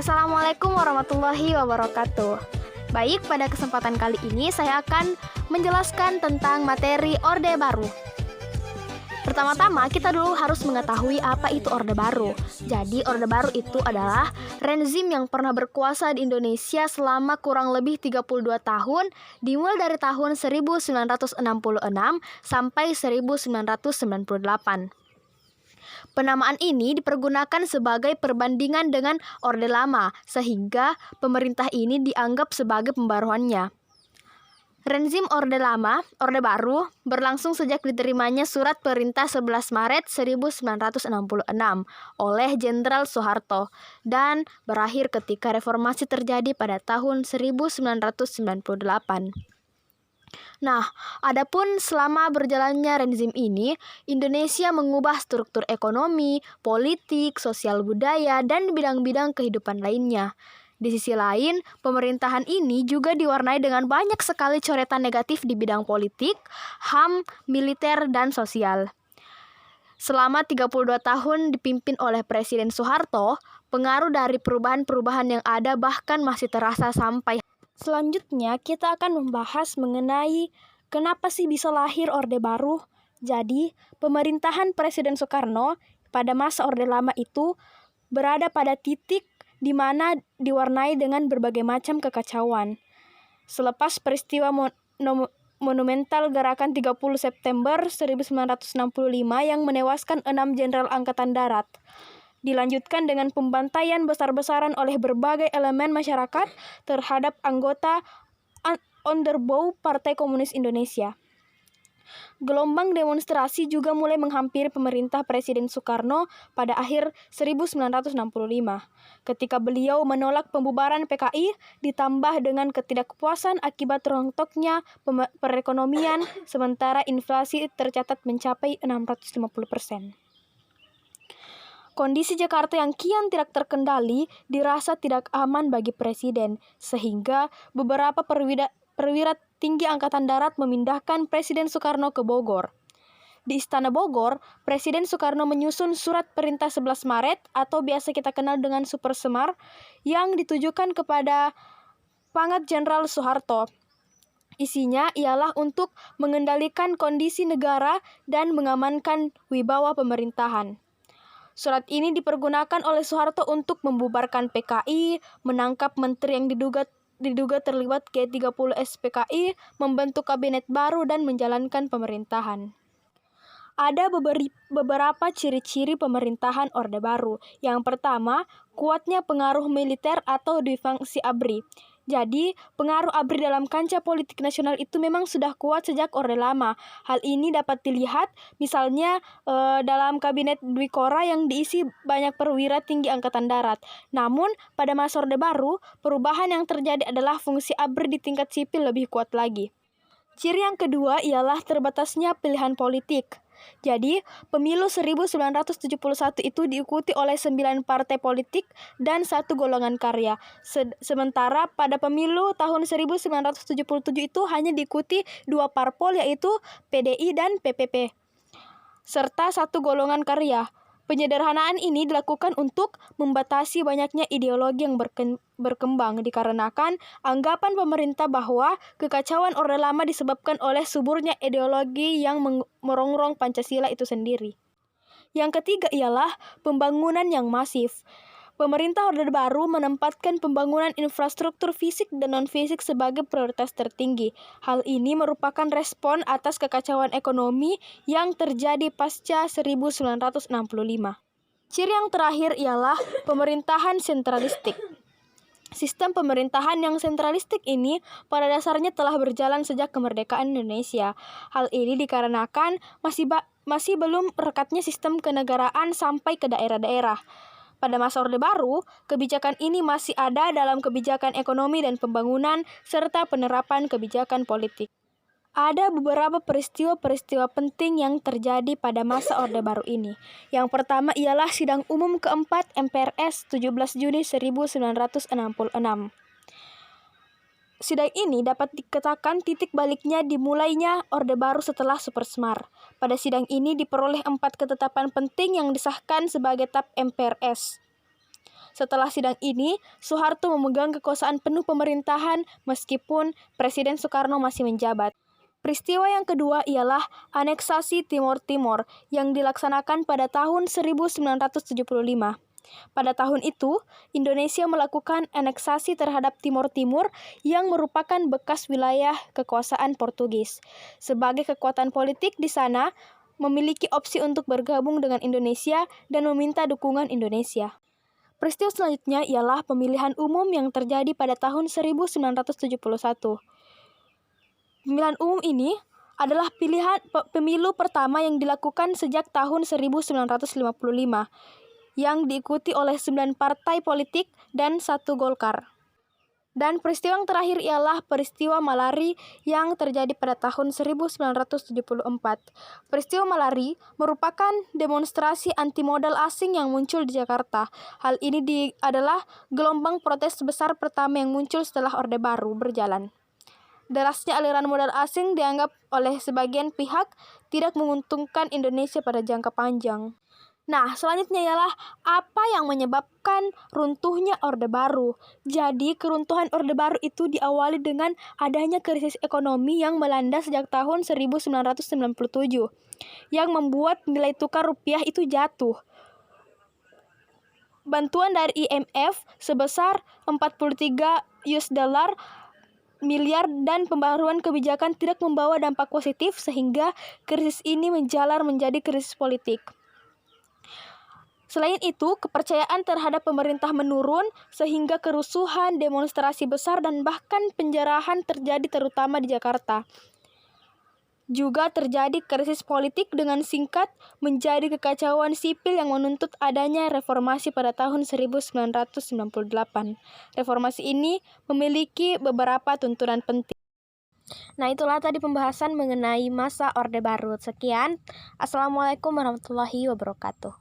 Assalamualaikum warahmatullahi wabarakatuh. Baik, pada kesempatan kali ini saya akan menjelaskan tentang materi Orde Baru. Pertama-tama kita dulu harus mengetahui apa itu Orde Baru. Jadi Orde Baru itu adalah rezim yang pernah berkuasa di Indonesia selama kurang lebih 32 tahun, dimulai dari tahun 1966 sampai 1998. Penamaan ini dipergunakan sebagai perbandingan dengan Orde Lama, sehingga pemerintah ini dianggap sebagai pembaruannya. Rezim Orde Lama, Orde Baru, berlangsung sejak diterimanya Surat Perintah 11 Maret 1966 oleh Jenderal Soeharto dan berakhir ketika reformasi terjadi pada tahun 1998. Nah, adapun selama berjalannya rezim ini, Indonesia mengubah struktur ekonomi, politik, sosial budaya, dan bidang-bidang kehidupan lainnya. Di sisi lain, pemerintahan ini juga diwarnai dengan banyak sekali coretan negatif di bidang politik, HAM, militer, dan sosial. Selama 32 tahun dipimpin oleh Presiden Soeharto, pengaruh dari perubahan-perubahan yang ada bahkan masih terasa sampai. Selanjutnya, kita akan membahas mengenai kenapa sih bisa lahir Orde Baru. Jadi, pemerintahan Presiden Soekarno pada masa Orde Lama itu berada pada titik di mana diwarnai dengan berbagai macam kekacauan. Selepas peristiwa monumental Gerakan 30 September 1965 yang menewaskan 6 jenderal Angkatan Darat, dilanjutkan dengan pembantaian besar-besaran oleh berbagai elemen masyarakat terhadap anggota Onderbouw Partai Komunis Indonesia. Gelombang demonstrasi juga mulai menghampiri pemerintah Presiden Soekarno pada akhir 1965, ketika beliau menolak pembubaran PKI ditambah dengan ketidakpuasan akibat rontoknya perekonomian, sementara inflasi tercatat mencapai 650%. Kondisi Jakarta yang kian tidak terkendali dirasa tidak aman bagi Presiden, sehingga beberapa perwira tinggi Angkatan Darat memindahkan Presiden Soekarno ke Bogor. Di Istana Bogor, Presiden Soekarno menyusun Surat Perintah 11 Maret atau biasa kita kenal dengan Super Semar yang ditujukan kepada Pangkat Jenderal Soeharto. Isinya ialah untuk mengendalikan kondisi negara dan mengamankan wibawa pemerintahan. Surat ini dipergunakan oleh Soeharto untuk membubarkan PKI, menangkap menteri yang diduga terlibat G30 SPKI, membentuk kabinet baru, dan menjalankan pemerintahan. Ada beberapa ciri-ciri pemerintahan Orde Baru. Yang pertama, kuatnya pengaruh militer atau defensi ABRI. Jadi, pengaruh ABRI dalam kancah politik nasional itu memang sudah kuat sejak Orde Lama. Hal ini dapat dilihat misalnya dalam kabinet Dwi Kora yang diisi banyak perwira tinggi Angkatan Darat. Namun, pada masa Orde Baru, perubahan yang terjadi adalah fungsi ABRI di tingkat sipil lebih kuat lagi. Ciri yang kedua ialah terbatasnya pilihan politik. Jadi, pemilu 1971 itu diikuti oleh 9 partai politik dan 1 golongan karya. Sementara pada pemilu tahun 1977 itu hanya diikuti 2 parpol yaitu PDI dan PPP, serta 1 golongan karya. Penyederhanaan ini dilakukan untuk membatasi banyaknya ideologi yang berkembang dikarenakan anggapan pemerintah bahwa kekacauan Orde Lama disebabkan oleh suburnya ideologi yang merongrong Pancasila itu sendiri. Yang ketiga ialah pembangunan yang masif. Pemerintah Orde Baru menempatkan pembangunan infrastruktur fisik dan non-fisik sebagai prioritas tertinggi. Hal ini merupakan respon atas kekacauan ekonomi yang terjadi pasca 1965. Ciri yang terakhir ialah pemerintahan sentralistik. Sistem pemerintahan yang sentralistik ini pada dasarnya telah berjalan sejak kemerdekaan Indonesia. Hal ini dikarenakan masih belum rekatnya sistem kenegaraan sampai ke daerah-daerah. Pada masa Orde Baru, kebijakan ini masih ada dalam kebijakan ekonomi dan pembangunan serta penerapan kebijakan politik. Ada beberapa peristiwa-peristiwa penting yang terjadi pada masa Orde Baru ini. Yang pertama ialah Sidang Umum keempat MPRS 17 Juni 1966. Sidang ini dapat dikatakan titik baliknya dimulainya Orde Baru setelah Super Semar. Pada sidang ini diperoleh 4 ketetapan penting yang disahkan sebagai TAP MPRS. Setelah sidang ini, Soeharto memegang kekuasaan penuh pemerintahan meskipun Presiden Soekarno masih menjabat. Peristiwa yang kedua ialah aneksasi Timor Timur yang dilaksanakan pada tahun 1975. Pada tahun itu, Indonesia melakukan aneksasi terhadap Timor Timur yang merupakan bekas wilayah kekuasaan Portugis. Sebagai kekuatan politik di sana, memiliki opsi untuk bergabung dengan Indonesia dan meminta dukungan Indonesia. Peristiwa selanjutnya ialah pemilihan umum yang terjadi pada tahun 1971. Pemilihan umum ini adalah pemilu pertama yang dilakukan sejak tahun 1955, yang diikuti oleh 9 partai politik dan 1 Golkar. Dan peristiwa yang terakhir ialah peristiwa Malari yang terjadi pada tahun 1974. Peristiwa Malari merupakan demonstrasi anti modal asing yang muncul di Jakarta. Hal ini adalah gelombang protes besar pertama yang muncul setelah Orde Baru berjalan. Derasnya aliran modal asing dianggap oleh sebagian pihak tidak menguntungkan Indonesia pada jangka panjang. Nah, selanjutnya ialah apa yang menyebabkan runtuhnya Orde Baru. Jadi, keruntuhan Orde Baru itu diawali dengan adanya krisis ekonomi yang melanda sejak tahun 1997, yang membuat nilai tukar rupiah itu jatuh. Bantuan dari IMF sebesar 43 US dollar miliar dan pembaruan kebijakan tidak membawa dampak positif sehingga krisis ini menjalar menjadi krisis politik. Selain itu, kepercayaan terhadap pemerintah menurun sehingga kerusuhan, demonstrasi besar dan bahkan penjarahan terjadi terutama di Jakarta. Juga terjadi krisis politik dengan singkat menjadi kekacauan sipil yang menuntut adanya reformasi pada tahun 1998. Reformasi ini memiliki beberapa tuntunan penting. Nah, itulah tadi pembahasan mengenai masa Orde Baru. Sekian. Assalamualaikum warahmatullahi wabarakatuh.